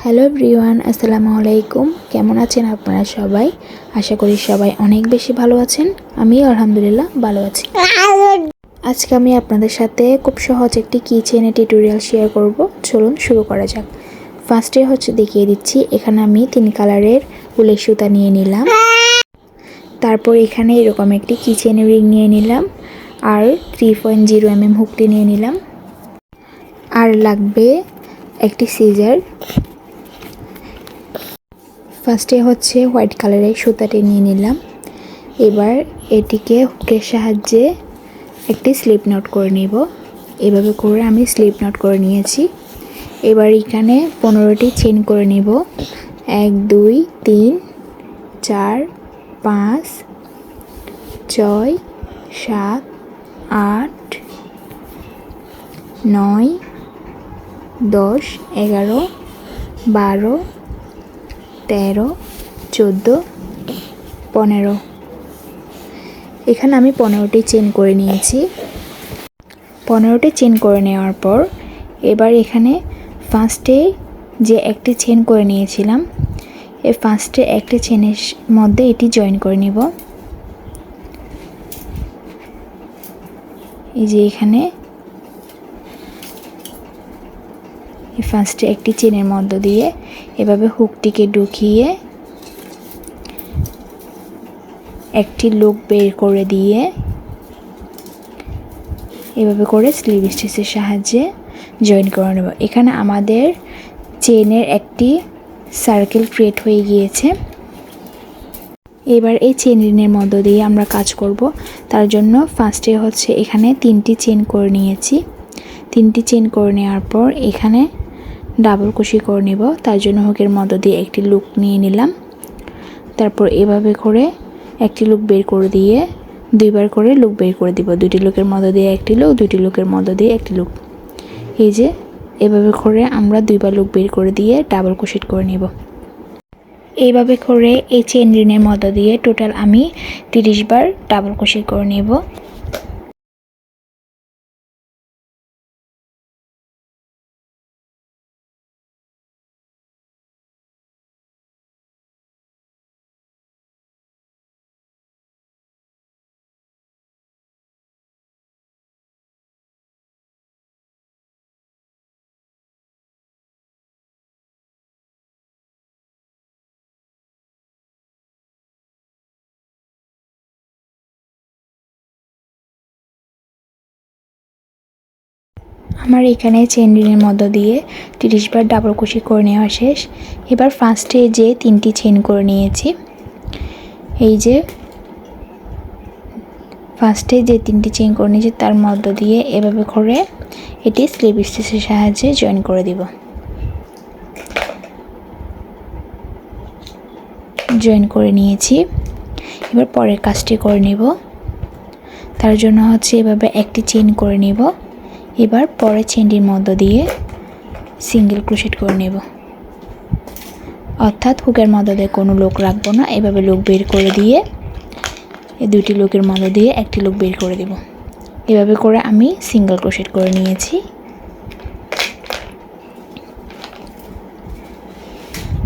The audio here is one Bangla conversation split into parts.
হ্যালো এভরিওয়ান, আসসালামু আলাইকুম। কেমন আছেন আপনারা সবাই? আশা করি সবাই অনেক বেশি ভালো আছেন। আমি আলহামদুলিল্লাহ ভালো আছি। আজকে আমি আপনাদের সাথে খুব সহজ একটি কিচেনের টিউটোরিয়াল শেয়ার করব। চলুন শুরু করা যাক। ফার্স্টে দেখিয়ে দিচ্ছি, এখানে আমি 3 কালারের উলের সুতা নিয়ে নিলাম। তারপর এখানে এরকম একটি কিচেনের রিং নিয়ে নিলাম আর 3.0 mm হুকটি নিয়ে নিলাম। আর লাগবে একটি সিজার। ফার্স্টে হোয়াইট কালারের সুতাটি নিয়ে নিলাম। এবার এটিকে হুকের সাহায্যে একটি স্লিপ নট করে নিব। এভাবে করে আমি স্লিপ নট করে নিয়েছি। এবার এখানে 15টি চেইন করে নিব। 1 2 3 4 5 6 7 8 9 10 11 12 13 14 15। এখানে আমি 15টি চেইন করে নিয়েছি। 15টি চেইন করে নেওয়ার পর এবার এখানে ফার্স্টে যে একটি চেইন করে নিয়েছিলাম, এই ফার্স্টে একটি চেইনের মধ্যে এটি জয়েন করে নিব। এই যে এখানে ফার্স্টে একটি চেইনের মধ্য দিয়ে এভাবে হুকটিকে ঢুকিয়ে একটি লুপ বের করে দিয়ে এভাবে করে স্লিপ স্টিচের সাহায্যে জয়েন করে নেব। এখানে আমাদের চেইনের একটি সার্কেল ক্রিয়েট হয়ে গিয়েছে। এবার এই চেইন রিংয়ের মধ্য দিয়ে আমরা কাজ করব। তার জন্য ফার্স্টে এখানে 3টি চেইন করে নিয়েছি। 3টি চেইন করে নেওয়ার পর এখানে ডাবল কুশি করে নেব। তার জন্য হুকের মধ্য দিয়ে একটি লুপ নিয়ে নিলাম। তারপর এভাবে করে একটি লুপ বের করে দিয়ে দুইবার করে লুপ বের করে দিব। 2টি লুকের মধ্য দিয়ে একটি লুপ, 2টি লুকের মধ্য দিয়ে একটি লুপ। এই যে এভাবে করে আমরা দুইবার লুপ বের করে দিয়ে ডাবল ক্রোশেট করে নেব। এইভাবে করে এই চেইন রিংয়ের মধ্য দিয়ে টোটাল আমি 30 বার ডাবল ক্রোশেট করে নেব। আমার এখানে চেইন রিংয়ের মধ্য দিয়ে 30 বার ডাবল ক্রোশেট করে নেওয়া শেষ। এবার ফার্স্টে যে 3টি চেইন করে নিয়েছি, এই যে ফার্স্টে যে 3টি চেইন করে নিয়েছি তার মধ্য দিয়ে এভাবে করে এটি স্লিপ স্টিচের সাহায্যে জয়েন করে দিব। জয়েন করে নিয়েছি। এবার পরের কাজটি করে নিব। তার জন্য এভাবে একটি চেইন করে নিব। এবার পরের চেইনটির মধ্য দিয়ে সিঙ্গেল ক্রোশেট করে নেব, অর্থাৎ হুকের মধ্য দিয়ে কোনো লুক রাখবো না। এভাবে লুক বের করে দিয়ে এই 2টি লুকের মধ্য দিয়ে একটি লুক বের করে দেব। এভাবে করে আমি সিঙ্গেল ক্রোশেট করে নিয়েছি।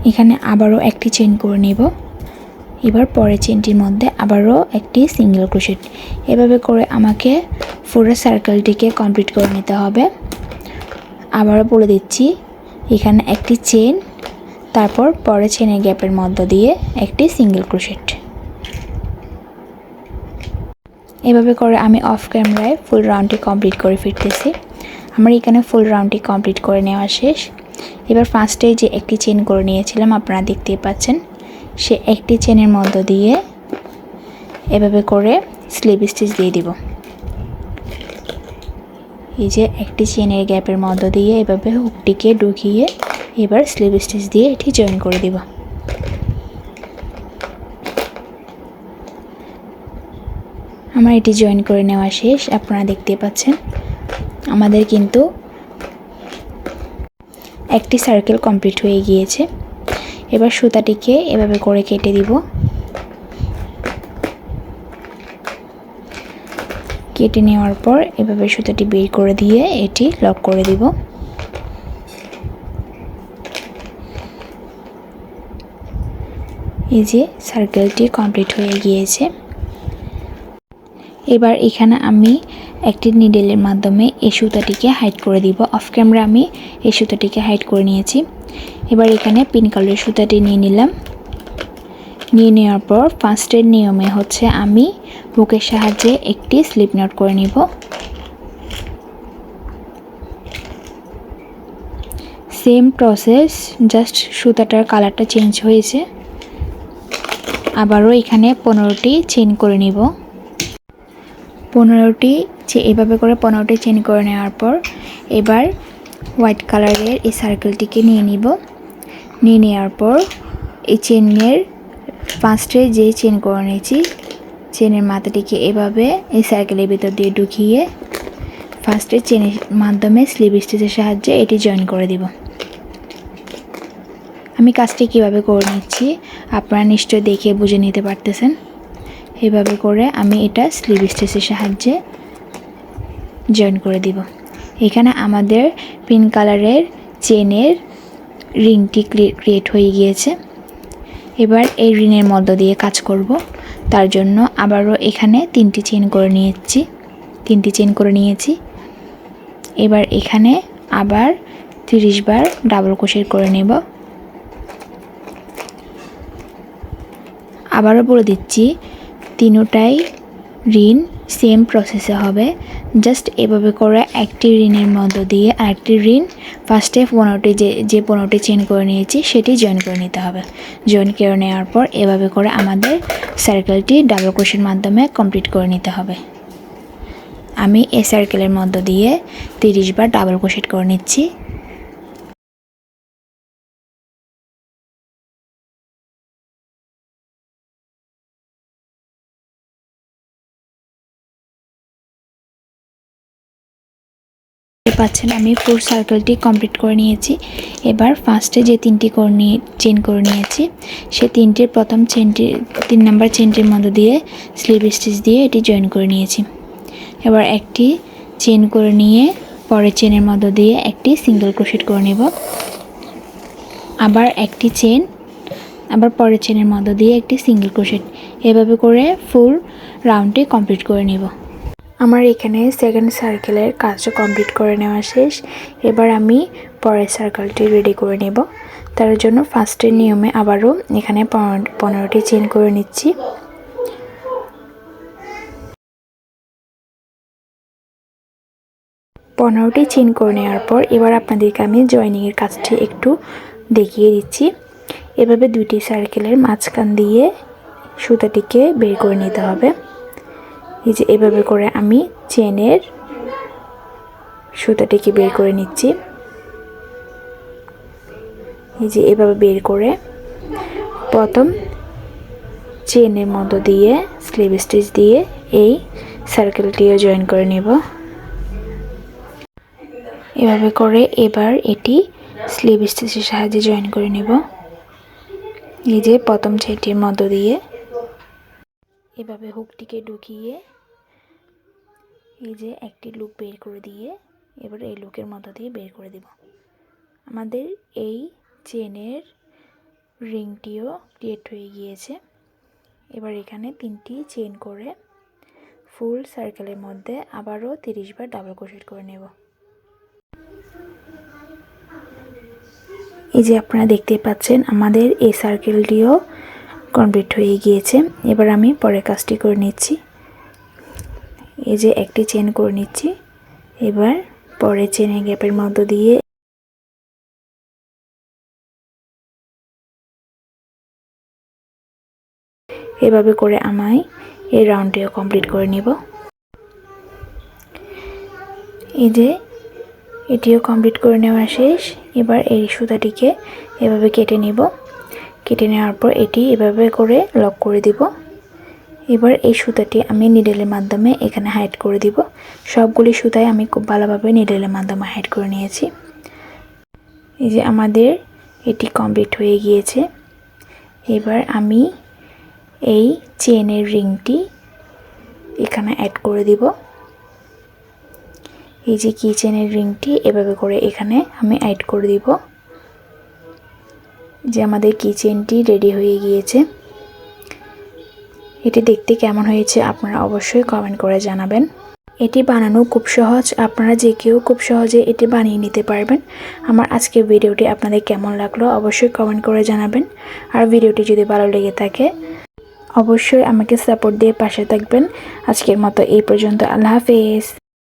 এখানে আবারও একটি চেইন করে নেব। এবার পরের চেইনটির মধ্যে আবারও একটি সিঙ্গেল ক্রোশেট। এভাবে করে আমাকে পুরো সার্কেলটিকে কমপ্লিট করে নিতে হবে। আবারও বলে দিচ্ছি, এখানে একটি চেইন, তারপর পরের চেইনের গ্যাপের মধ্য দিয়ে একটি সিঙ্গেল ক্রোশেট। এভাবে করে আমি অফ ক্যামেরায় ফুল রাউন্ডটি কমপ্লিট করে ফিরতেছি। আমার এখানে ফুল রাউন্ডটি কমপ্লিট করে নেওয়া শেষ। এবার ফার্স্টে যে একটি চেইন করে নিয়েছিলাম আপনারা দেখতেই পাচ্ছেন, সে একটি চেইনের মধ্য দিয়ে এভাবে করে স্লিপ স্টিচ দিয়ে দিব। এই যে একটি চেইনের গ্যাপের মধ্য দিয়ে এভাবে হুকটিকে ঢুকিয়ে এবার স্লিপ স্টিচ দিয়ে এটি জয়েন করে দিব। আমার এটি জয়েন করে নেওয়া শেষ। আপনারা দেখতে পাচ্ছেন আমাদের কিন্তু একটি সার্কেল কমপ্লিট হয়ে গিয়েছে। এবার সুতাটিকে এভাবে করে কেটে দিব। কেটে নেওয়ার পর এভাবে সুতাটি বের করে দিয়ে এটি লক করে দিব। এই যে সার্কেলটি কমপ্লিট হয়ে গিয়েছে। এবার এখানে আমি একটি নিডেলের মাধ্যমে এই সুতাটিকে হাইড করে দিব। অফ ক্যামেরা আমি এই সুতাটিকে হাইড করে নিয়েছি। এবার এখানে পিঙ্ক কালারের সুতাটি নিয়ে নিলাম। নিয়ে নেওয়ার পর ফার্স্টের নিয়মে হচ্ছে আমি হুকের সাহায্যে একটি স্লিপ নট করে নিব। সেম প্রসেস, জাস্ট সুতাটার কালারটা চেঞ্জ হয়েছে। আবারও এখানে 15টি চেইন করে নিব। 15টি এভাবে করে 15টি চেইন করে নেওয়ার পর এবার হোয়াইট কালারের এই সার্কেলটিকে নিয়ে নিব। নিয়ে নেওয়ার পর এই চেনের ফার্স্টে যে চেন করে নিয়েছি চেনের মাথাটিকে এভাবে এই সার্কেলের ভিতর দিয়ে ঢুকিয়ে ফার্স্টে চেনের মাধ্যমে স্লিপ স্টিচের সাহায্যে এটি জয়েন করে দিব। আমি কাজটি কিভাবে করে নিচ্ছি আপনারা নিশ্চয়ই দেখে বুঝে নিতে পারতেছেন। এভাবে করে আমি এটা স্লিপ স্টিচের সাহায্যে জয়েন করে দিব। এখানে আমাদের পিঙ্ক কালারের চেনের রিংটি ক্রিয়েট হয়ে গিয়েছে। এবার এই রিংয়ের মধ্য দিয়ে কাজ করব। তার জন্য আবারও এখানে 3টি চেইন করে নিয়েছি। এবার এখানে আবার 30 বার ডাবল ক্রোশেট করে নেব। আবারও বলে দিচ্ছি তিনটাই রিং সেম প্রসেসে হবে। জাস্ট এভাবে করে একটি রিংয়ের মধ্য দিয়ে আরেকটি রিং ফার্স্টে 15টি যে 15টি চেইন করে নিয়েছি সেটি জয়েন করে নিতে হবে। জয়েন করে নেওয়ার পর এভাবে করে আমাদের সার্কেলটি ডাবল ক্রোশের মাধ্যমে কমপ্লিট করে নিতে হবে। আমি এই সার্কেলের মধ্য দিয়ে 30 বার ডাবল ক্রোশেট করে নিচ্ছি। পাচ্ছেন আমি পুরো সার্কেলটি কমপ্লিট করে নিয়েছি। এবার ফার্স্টে যে 3টি চেইন করে নিয়েছি সেই 3টির প্রথম চেইনটি 3 নাম্বার চেইনটির মধ্য দিয়ে স্লিপ স্টিচ দিয়ে এটি জয়েন করে নিয়েছি। এবার একটি চেইন করে নিয়ে পরের চেইনের মধ্য দিয়ে একটি সিঙ্গেল ক্রোশেট করে নেব। আবার একটি চেইন, আবার পরের চেইনের মধ্য দিয়ে একটি সিঙ্গেল ক্রোশেট, এভাবে করে ফুল রাউন্ডটি কমপ্লিট করে নেব। আমার এখানে সেকেন্ড সার্কেলের কাজটা কমপ্লিট করে নেওয়া শেষ। এবার আমি পরের সার্কেলটি রেডি করে নেব। তার জন্য ফার্স্টের নিয়মে আবারও এখানে 15টি চেইন করে নিচ্ছি। পনেরোটি চেইন করে নেওয়ার পর এবার আপনাদেরকে আমি জয়েনিংয়ের কাজটি একটু দেখিয়ে দিচ্ছি। এভাবে 2টি সার্কেলের মাঝখান দিয়ে সুতাটিকে বের করে নিতে হবে। এই যে এভাবে করে আমি চেনের সুতাটিকে বের করে নিচ্ছি। এই যে এভাবে বের করে প্রথম চেনের মধ্য দিয়ে স্লিপ স্টিচ দিয়ে এই সার্কেলটিও জয়েন করে নেব। এভাবে করে এবার এটি স্লিপ স্টিচের সাহায্যে জয়েন করে নেব। এই যে প্রথম চেনটির মধ্য দিয়ে এভাবে হুকটিকে ঢুকিয়ে এই যে একটি লুপ বের করে দিয়ে এবার এই লুকের মধ্য দিয়ে বের করে দেব। আমাদের এই চেনের রিংটিও ক্রিয়েট হয়ে গিয়েছে। এবার এখানে 3টি চেইন করে ফুল সার্কেলের মধ্যে আবারও 30 বার ডাবল ক্রোশেট করে নেব। এই যে আপনারা দেখতে পাচ্ছেন আমাদের এই সার্কেলটিও কমপ্লিট হয়ে গিয়েছে। এবার আমি পরের কাজটি করে নিচ্ছি। এই যে একটি চেইন করে নিচ্ছি। এবার পরের চেনের গ্যাপের মধ্য দিয়ে এভাবে করে আমি এই রাউন্ডটিও কমপ্লিট করে নেব। এই যে এটিও কমপ্লিট করে নেওয়া শেষ। এবার এই সুতাটিকে এভাবে কেটে নেব। কেটে নেওয়ার পর এটি এভাবে করে লক করে দিব। এবার এই সুতাটি আমি নিডেলের মাধ্যমে এখানে হাইড করে দিব। সবগুলি সুতাই আমি খুব ভালোভাবে নিডেলের মাধ্যমে হাইড করে নিয়েছি। এই যে আমাদের এটি কমপ্লিট হয়ে গিয়েছে। এবার আমি এই চেনের রিংটি এখানে অ্যাড করে দিব। এই যে কি চেনের রিংটি এভাবে করে এখানে আমি অ্যাড করে দিব। যে আমাদের কি চেনটি রেডি হয়ে গিয়েছে। এটি দেখতে কেমন হয়েছে আপনারা অবশ্যই কমেন্ট করে জানাবেন। এটি বানানো খুব সহজ, আপনারা যে কেউ খুব সহজে এটি বানিয়ে নিতে পারবেন। আমার আজকের ভিডিওটি আপনাদের কেমন লাগলো অবশ্যই কমেন্ট করে জানাবেন। আর ভিডিওটি যদি ভালো লেগে থাকে অবশ্যই আমাকে সাপোর্ট দিয়ে পাশে থাকবেন। আজকের মতো এই পর্যন্ত, আল্লাহ হাফেজ।